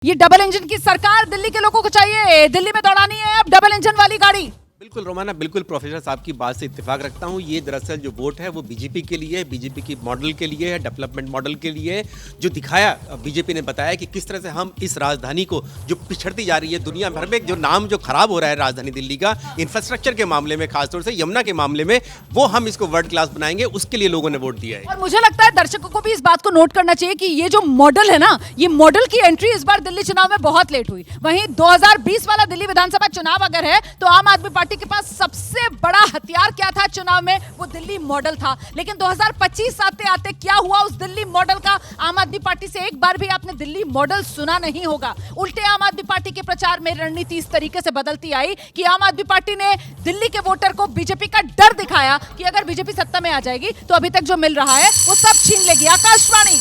ये double engine की सरकार दिल्ली के लोगों को चाहिए, दिल्ली में दौड़ानी है अब डबल इंजन वाली गाड़ी। बिल्कुल रोमाना, बिल्कुल प्रोफेसर साहब की बात से इत्तेफाक रखता हूँ। ये दरअसल जो वोट है वो बीजेपी के लिए है, बीजेपी की मॉडल के लिए है, डेवलपमेंट मॉडल के लिए है। जो दिखाया बीजेपी ने बताया कि किस तरह से हम इस राजधानी को जो पिछड़ती जा रही है दुनिया भर में, जो नाम जो खराब हो रहा है राजधानी दिल्ली का इंफ्रास्ट्रक्चर के मामले में, खासतौर से यमुना के मामले में, वो हम इसको वर्ल्ड क्लास बनाएंगे, उसके लिए लोगों ने वोट दिया है। और मुझे लगता है दर्शकों को भी इस बात को नोट करना चाहिए कि ये जो मॉडल है ना, ये मॉडल की एंट्री इस बार दिल्ली चुनाव में बहुत लेट हुई। वहीं 2020 वाला दिल्ली विधानसभा चुनाव अगर है तो आम आदमी पार्टी के पास सबसे बड़ा हथियार क्या था चुनाव में, वो दिल्ली मॉडल था। लेकिन 2025 आते आते क्या हुआ उस दिल्ली मॉडल का, आम आदमी पार्टी से एक बार भी आपने दिल्ली मॉडल सुना नहीं होगा। उल्टे आम आदमी पार्टी के प्रचार में रणनीति इस तरीके से बदलती आई कि आम आदमी पार्टी ने दिल्ली के वोटर को बीजेपी का डर दिखाया कि अगर बीजेपी सत्ता में आ जाएगी तो अभी तक जो मिल रहा है वो सब छीन लेगी। आकाशवाणी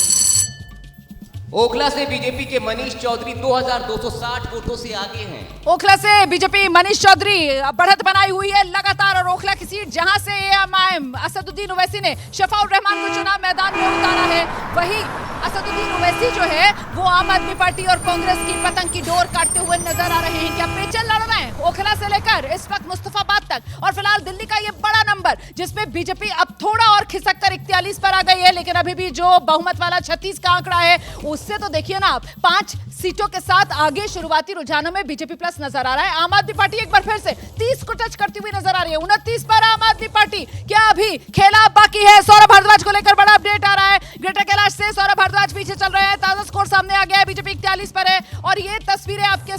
ओखला से बीजेपी के मनीष चौधरी 2260 वोटों से आगे हैं। ओखला से बीजेपी मनीष चौधरी बढ़त बनाई हुई है लगातार, और ओखला की सीट जहां से एएमआईएम असदुद्दीन ओवैसी ने शफाउर रहमान को चुनाव मैदान में उतारा है, वही असदुद्दीन ओवैसी जो है वो आम आदमी पार्टी और कांग्रेस की पतंग की डोर काटते हुए नजर आ रहे हैं। क्या पेचल लड़ रहे हैं ओखला से लेकर इस वक्त मुस्तफाबाद तक। और फिलहाल दिल्ली का ये बड़ा नंबर जिसमें बीजेपी अब थोड़ा और खिसक कर 41 पर आ गई है, लेकिन अभी भी जो बहुमत वाला 36 का आंकड़ा है उससे तो देखिए ना आप 5 सीटों के साथ आगे शुरुआती रुझानों में बीजेपी प्लस नजर आ रहा है। आम आदमी पार्टी एक बार फिर से 30 को टच करती हुई नजर आ रही है। 29 पर आम आदमी पार्टी। क्या अभी खेला बाकी है? सौरभ भारद्वाज को लेकर बड़ा अपडेट आ रहा है ग्रेटर कैलाश से। सौरभ भारद्वाज पीछे चल रहे हैं, ताजा स्कोर सामने आ गया है, बीजेपी 41 पर है। और ये तस्वीरें आपके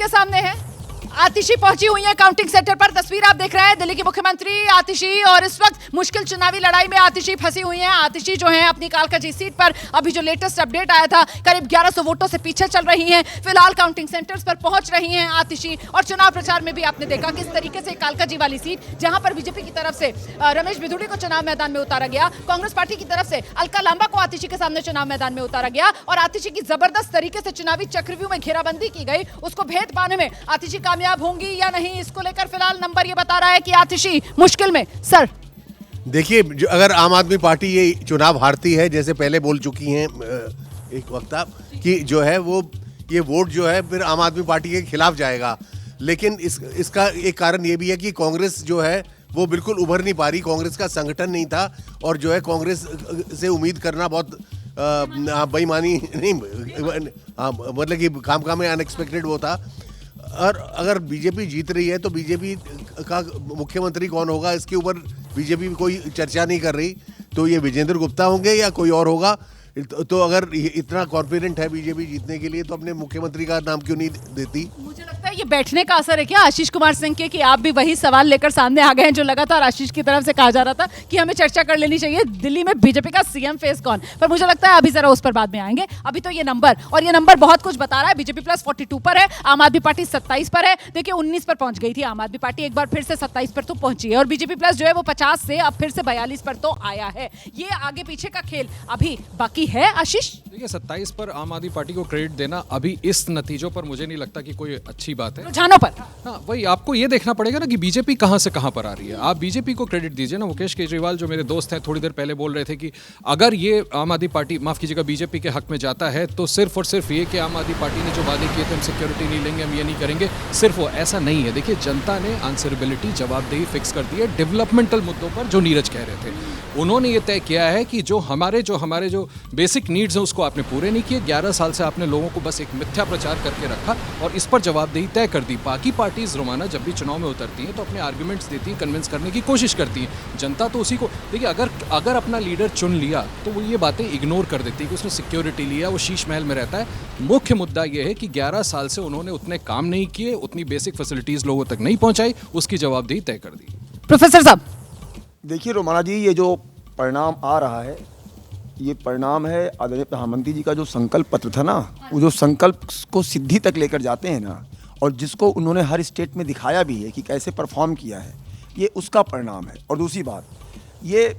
सामने हैं, आतिशी पहुंची हुई है काउंटिंग सेंटर पर। तस्वीर आप देख रहे हैं दिल्ली की मुख्यमंत्री आतिशी, और इस वक्त मुश्किल चुनावी लड़ाई में आतिशी फंसी हुई हैं। आतिशी जो है अपनी कालकाजी सीट पर, अभी जो लेटेस्ट अपडेट आया था, करीब 1100 वोटों से पीछे चल रही हैं। फिलहाल काउंटिंग सेंटर्स पर पहुंच रही हैं आतिशी। और चुनाव प्रचार में भी आपने देखा किस तरीके से कालकाजी वाली सीट, जहां पर बीजेपी की तरफ से रमेश बिधूड़ी को चुनाव मैदान में उतारा गया, कांग्रेस पार्टी की तरफ से अलका लांबा को आतिशी के सामने चुनाव मैदान में उतारा गया, और आतिशी की जबरदस्त तरीके से चुनावी चक्रव्यूह में घेराबंदी की गई। उसको भेद पाने में आतिशी कामयाब होंगी या नहीं, इसको लेकर फिलहाल नंबर ये बता रहा है कि आतिशी मुश्किल में। सर देखिए, अगर आम आदमी पार्टी ये चुनाव हारती है, जैसे पहले बोल चुकी हैं एक वक्ता, कि जो है वो ये वोट जो है फिर आम आदमी पार्टी के खिलाफ जाएगा। लेकिन इसका एक कारण ये भी है कि कांग्रेस जो है वो बिल्कुल उभर नहीं पा रही। कांग्रेस का संगठन नहीं था, और जो है कांग्रेस से उम्मीद करना बहुत बेईमानी नहीं, मतलब कि काम में अनएक्सपेक्टेड वो था। और अगर बीजेपी जीत रही है तो बीजेपी का मुख्यमंत्री कौन होगा इसके ऊपर बीजेपी कोई चर्चा नहीं कर रही। तो ये विजेंद्र गुप्ता होंगे या कोई और होगा। तो अगर इतना कॉन्फिडेंट है बीजेपी जीतने के लिए तो अपने मुख्यमंत्री का नाम क्यों नहीं देती? मुझे लगता है ये बैठने का असर है क्या आशीष कुमार सिंह के, कि आप भी वही सवाल लेकर सामने आ गए हैं जो लगातार आशीष की तरफ से कहा जा रहा था कि हमें चर्चा कर लेनी चाहिए दिल्ली में बीजेपी का सीएम फेस कौन। पर मुझे लगता है अभी जरा उस पर बाद में आएंगे। अभी तो ये नंबर, और ये नंबर बहुत कुछ बता रहा है। बीजेपी प्लस 42 पर है, आम आदमी पार्टी 27 पर है। देखिए 19 पर पहुंच गई थी आम आदमी पार्टी, एक बार फिर से 27 पर तो पहुंची है, और बीजेपी प्लस जो है वो 50 से अब फिर से 42 पर तो आया है। ये आगे पीछे का खेल अभी बाकी है। आशीष देखिए 27 पर आम आदमी पार्टी को क्रेडिट देना अभी इस नतीजों पर मुझे नहीं लगता कि कोई अच्छी बात है। रुझानों पर हाँ, वही आपको ये देखना पड़ेगा ना कि बीजेपी कहाँ से कहाँ पर आ रही है। आप बीजेपी को क्रेडिट दीजिए ना। मुकेश केजरीवाल जो मेरे दोस्त हैं थोड़ी देर पहले बोल रहे थे कि अगर ये आम आदमी पार्टी, माफ कीजिएगा, बीजेपी के हक में जाता है तो सिर्फ और सिर्फ ये कि आम आदमी पार्टी ने जो वादे किए थे हम सिक्योरिटी नहीं लेंगे, हम ये नहीं करेंगे, सिर्फ वो ऐसा नहीं है। देखिए जनता ने आंसरेबिलिटी, जवाबदेही फिक्स कर दी है डेवलपमेंटल मुद्दों पर। जो नीरज कह रहे थे, उन्होंने ये तय किया है कि जो हमारे जो बेसिक नीड्स हैं उसको आपने पूरे नहीं किए। 11 साल से आपने लोगों को बस एक मिथ्या प्रचार करके रखा और इस पर जवाबदेही तय कर दी। बाकी पार्टीज रोमाना जब भी चुनाव में उतरती हैं तो अपने आर्गुमेंट्स देती हैं, कन्विंस करने की कोशिश करती हैं। जनता तो उसी को, देखिए अगर अपना लीडर चुन लिया तो वो ये बातें इग्नोर कर देती है कि उसने सिक्योरिटी लिया, वो शीश महल में रहता है। मुख्य मुद्दा ये है कि 11 साल से उन्होंने उतने काम नहीं किए, उतनी बेसिक फैसिलिटीज लोगों तक नहीं पहुंचाई, उसकी जवाबदेही तय कर दी। प्रोफेसर साहब देखिए रोमाना जी, ये जो परिणाम आ रहा है ये परिणाम है आदरणीय प्रधानमंत्री जी का जो संकल्प पत्र था ना, वो जो संकल्प को सिद्धि तक लेकर जाते हैं ना, और जिसको उन्होंने हर स्टेट में दिखाया भी है कि कैसे परफॉर्म किया है, ये उसका परिणाम है। और दूसरी बात, ये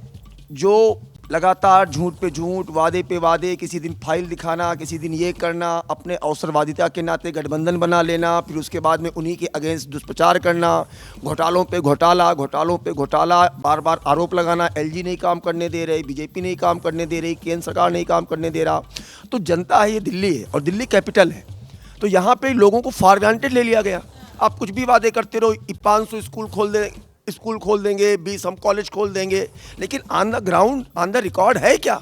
जो लगातार झूठ पे झूठ, वादे पे वादे, किसी दिन फाइल दिखाना, किसी दिन ये करना, अपने अवसरवादिता के नाते गठबंधन बना लेना, फिर उसके बाद में उन्हीं के अगेंस्ट दुष्प्रचार करना, घोटालों पे घोटाला, घोटालों पे घोटाला, बार बार आरोप लगाना, एलजी नहीं काम करने दे रहे, बीजेपी नहीं काम करने दे रही, केंद्र सरकार नहीं काम करने दे रहा। तो जनता है, ये दिल्ली है और दिल्ली कैपिटल है, तो यहाँ पे लोगों को फॉर ग्रांटेड ले लिया गया। आप कुछ भी वादे करते रहो, 500 स्कूल खोल देंगे, 20 हम कॉलेज खोल देंगे, लेकिन on the ground, on the record है क्या?